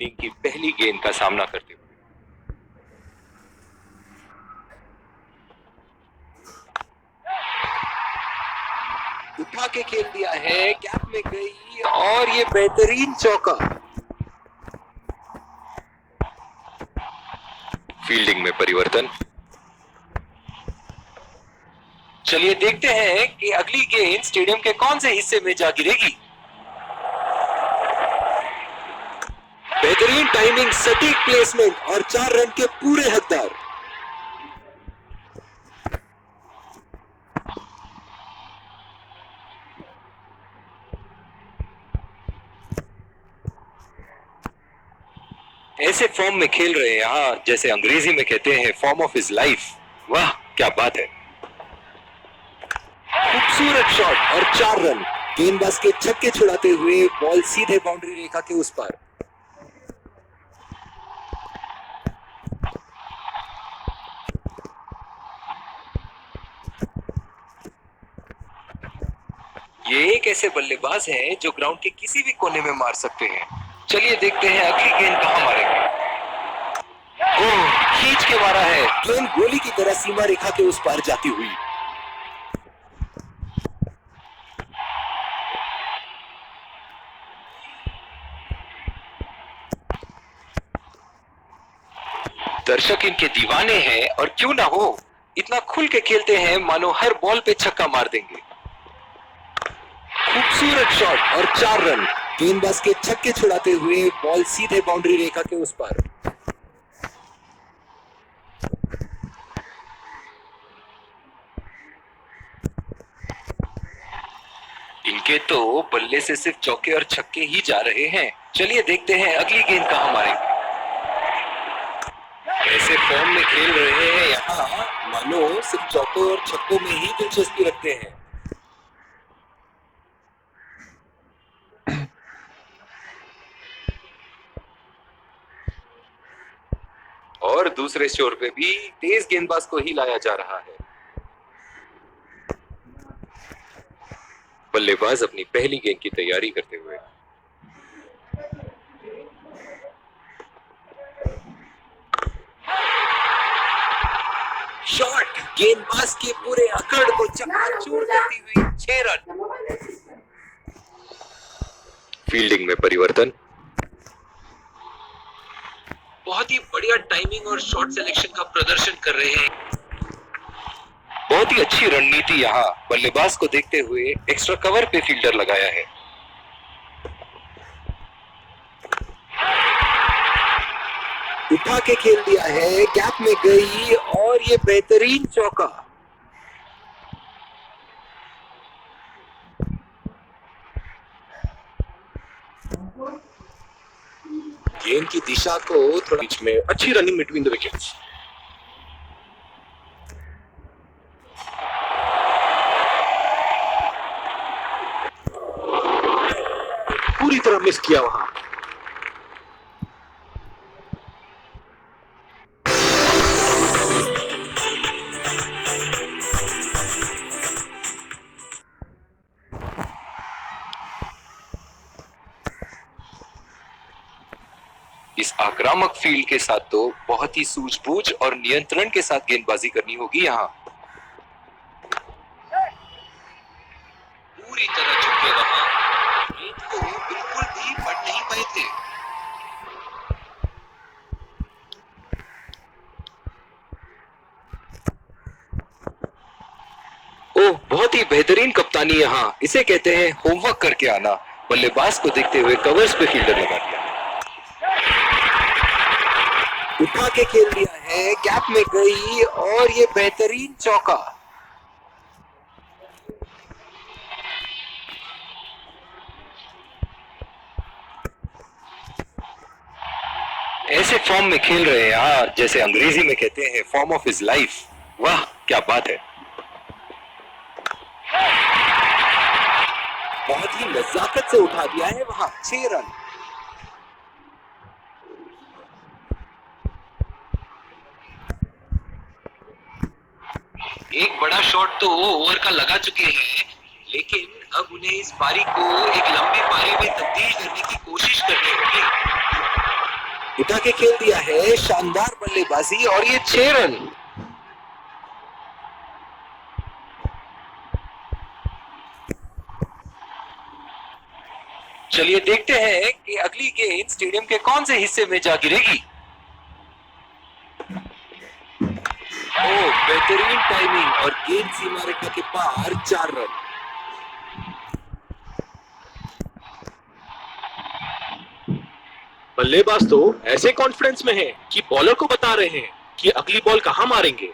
Inning की पहली गेंद का सामना करते हुए। उठा के खेल दिया है, गैप में गई और ये बेहतरीन चौका। फील्डिंग में परिवर्तन। चलिए देखते हैं कि अगली गेंद स्टेडियम के कौन से हिस्से में जा गिरेगी। बेहतरीन टाइमिंग, सटीक प्लेसमेंट और 4 रन के पूरे हकदार। ऐसे फॉर्म में खेल रहे हैं यहाँ, जैसे अंग्रेजी में कहते हैं फॉर्म ऑफ हिज लाइफ। वाह क्या बात है। खूबसूरत शॉट और 4 रन। गेंदबाज के छक्के छुड़ाते हुए बॉल सीधे बाउंड्री रेखा के उस पार। ये एक ऐसे बल्लेबाज हैं जो ग्राउंड के किसी भी कोने में मार सकते हैं। चलिए देखते हैं अगली गेंद कहां मारेंगे। ओह, खींच के मारा है। गेंद गोली की तरह सीमा रेखा के उस पार जाती हुई। दर्शक इनके दीवाने हैं और क्यों ना हो, इतना खुल के खेलते हैं मानो हर बॉल पे छक्का मार देंगे। खूबसूरत शॉट और 4 रन। गेंदबाज के छक्के छुड़ाते हुए बॉल सीधे बाउंड्री रेखा के उस पार। इनके तो बल्ले से सिर्फ चौके और छक्के ही जा रहे हैं। चलिए देखते हैं अगली गेंद कहां मारेंगे। ऐसे फॉर्म में खेल रहे हैं यहाँ, मानो सिर्फ चौकों और छक्कों में ही दिलचस्पी रखते हैं। और दूसरे छोर पे भी तेज गेंदबाज को ही लाया जा रहा है। बल्लेबाज अपनी पहली गेंद की तैयारी करते हुए। शॉट, गेंदबाज के पूरे अकड़ को चकनाचूर करती हुई 6 रन। फील्डिंग में परिवर्तन। बहुत ही बढ़िया टाइमिंग और शॉट सिलेक्शन का प्रदर्शन कर रहे हैं। बहुत ही अच्छी रणनीति यहाँ। बल्लेबाज को देखते हुए एक्स्ट्रा कवर पे फील्डर लगाया है। उठा के खेल दिया है, गैप में गई और ये बेहतरीन चौका। गेंद की दिशा को थोड़ा बीच में, अच्छी रनिंग बिटवीन द विकेट्स। पूरी तरह मिस किया वहां। इस आक्रामक फील्ड के साथ तो बहुत ही सूझबूझ और नियंत्रण के साथ गेंदबाजी करनी होगी यहाँ। पूरी तरह झुके वहां, गेंद को बिल्कुल भी पढ़ नहीं पाए थे। ओह, बहुत ही बेहतरीन कप्तानी यहाँ। इसे कहते हैं होमवर्क करके आना। बल्लेबाज को देखते हुए कवर्स पे फील्डर लगा दिया। उठा के खेल दिया है, गैप में गई और ये बेहतरीन चौका। ऐसे फॉर्म में खेल रहे हैं यार, जैसे अंग्रेजी में कहते हैं फॉर्म ऑफ हिज लाइफ। वाह क्या बात है। बहुत ही नजाकत से उठा दिया है वहां। 6 रन। एक बड़ा शॉट तो ओवर का लगा चुके हैं, लेकिन अब उन्हें इस पारी को एक लंबी पारी में तब्दील करने की कोशिश करनी होगी। उठा के खेल दिया है, शानदार बल्लेबाजी और ये 6 रन। चलिए देखते हैं कि अगली गेंद स्टेडियम के कौन से हिस्से में जा गिरेगी। ओ, बेहतरीन टाइमिंग और गेंद सीमा रेखा के पार 4 रन। बल्लेबाज तो ऐसे कॉन्फिडेंस में है कि बॉलर को बता रहे हैं कि अगली बॉल कहां मारेंगे।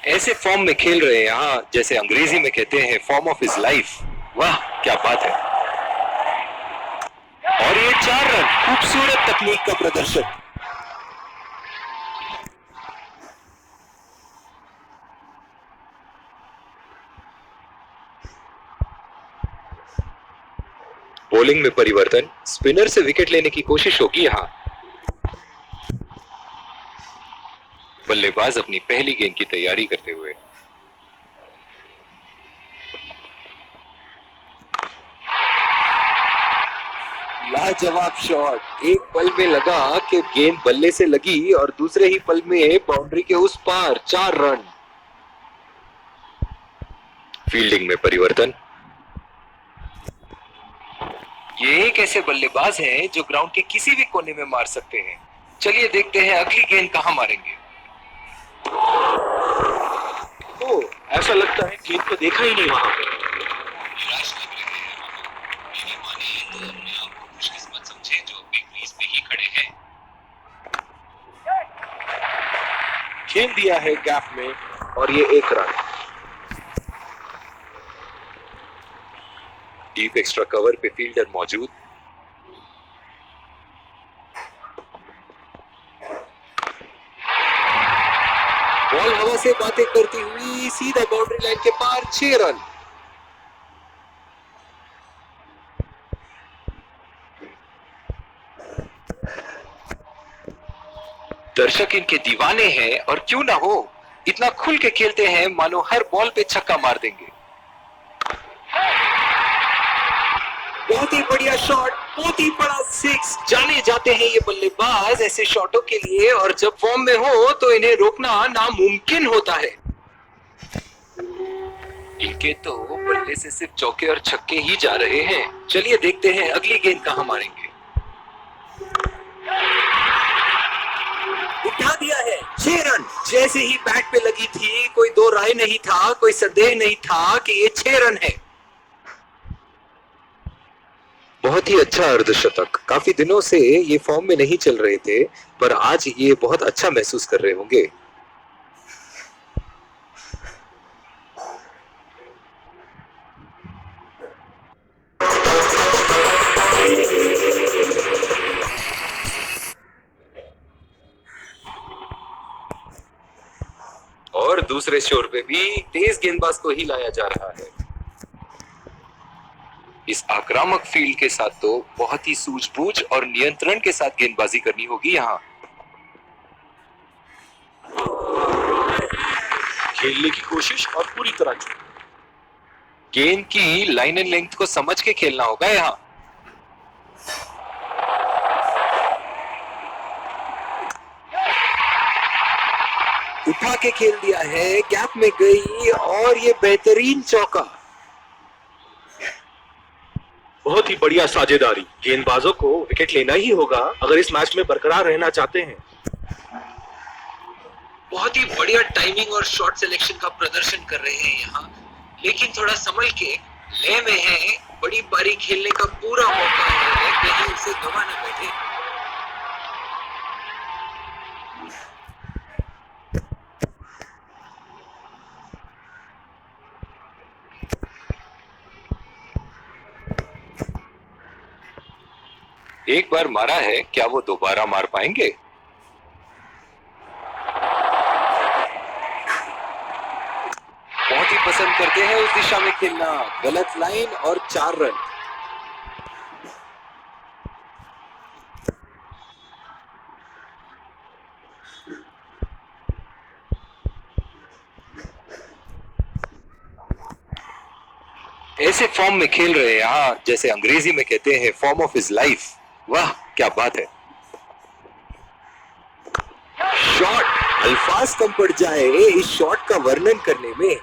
ऐसे फॉर्म में खेल रहे हैं यहाँ, जैसे अंग्रेजी में कहते हैं फॉर्म ऑफ हिज लाइफ। वाह क्या बात है। और ये 4 रन, खूबसूरत तकनीक का प्रदर्शन। बॉलिंग में परिवर्तन, स्पिनर से विकेट लेने की कोशिश होगी यहाँ। बल्लेबाज अपनी पहली गेंद की तैयारी करते हुए। लाजवाब शॉट, एक पल में लगा कि गेंद बल्ले से लगी और दूसरे ही पल में बाउंड्री के उस पार 4 रन। फील्डिंग में परिवर्तन। ये एक ऐसे बल्लेबाज हैं जो ग्राउंड के किसी भी कोने में मार सकते हैं। चलिए देखते हैं अगली गेंद कहां मारेंगे। ओ, ऐसा लगता है गेंद को देखा ही नहीं वहां पे। निराश लग रहे हैं आप। मेरी माने तो अपने आप को खुशकिस्मत समझे जो अपनी क्रीज पे ही खड़े हैं। खेल दिया है गैप में और ये 1 रन। डीप एक्स्ट्रा कवर पे फील्डर मौजूद। बॉल हवा से बातें करती हुई सीधा बाउंड्री लाइन के पार 6 रन। दर्शक इनके दीवाने हैं और क्यों ना हो, इतना खुल के खेलते हैं मानो हर बॉल पे छक्का मार देंगे। बहुत ही बढ़िया शॉट, बहुत ही बड़ा 6। जाने जाते हैं ये बल्लेबाज ऐसे शॉटों के लिए, और जब फॉर्म में हो तो इन्हें रोकना नामुमकिन होता है। इनके तो बल्ले से सिर्फ चौके और छक्के ही जा रहे हैं। चलिए देखते हैं अगली गेंद कहां मारेंगे। उठा दिया है, 6 रन। जैसे ही बैट पे लगी थी कोई दो राय नहीं था, कोई संदेह नहीं था कि ये 6 रन है। बहुत ही अच्छा अर्धशतक। काफी दिनों से ये फॉर्म में नहीं चल रहे थे, पर आज ये बहुत अच्छा महसूस कर रहे होंगे। और दूसरे छोर पे भी तेज गेंदबाज को ही लाया जा रहा है। इस आक्रामक फील्ड के साथ तो बहुत ही सूझबूझ और नियंत्रण के साथ गेंदबाजी करनी होगी यहाँ। खेलने की कोशिश और पूरी तरह चूक। गेंद की लाइन एंड लेंथ को समझ के खेलना होगा यहाँ। उठा के खेल दिया है, गैप में गई और ये बेहतरीन चौका। बहुत ही बढ़िया साझेदारी। गेंदबाजों को विकेट लेना ही होगा अगर इस मैच में बरकरार रहना चाहते हैं। बहुत ही बढ़िया टाइमिंग और शॉट सिलेक्शन का प्रदर्शन कर रहे हैं यहाँ, लेकिन थोड़ा संभल के, लय में है। बड़ी पारी खेलने का पूरा मौका है, कहीं उसे गवा न बैठे। एक बार मारा है, क्या वो दोबारा मार पाएंगे? बहुत ही पसंद करते हैं उस दिशा में खेलना। गलत लाइन और 4 रन। ऐसे फॉर्म में खेल रहे हैं यहाँ, जैसे अंग्रेजी में कहते हैं फॉर्म ऑफ हिज लाइफ। वाह क्या बात है। शॉट, अल्फाज कम पड़ जाए इस शॉट का वर्णन करने में।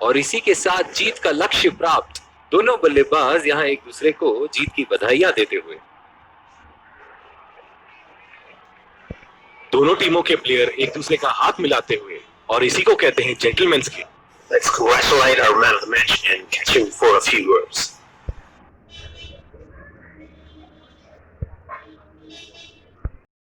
और इसी के साथ जीत का लक्ष्य प्राप्त। दोनों बल्लेबाज यहाँ एक दूसरे को जीत की बधाइयां देते हुए। दोनों टीमों के प्लेयर एक दूसरे का हाथ मिलाते हुए, और इसी को कहते हैं gentleman's game. Let's congratulate our man of the match and catch him for a few words.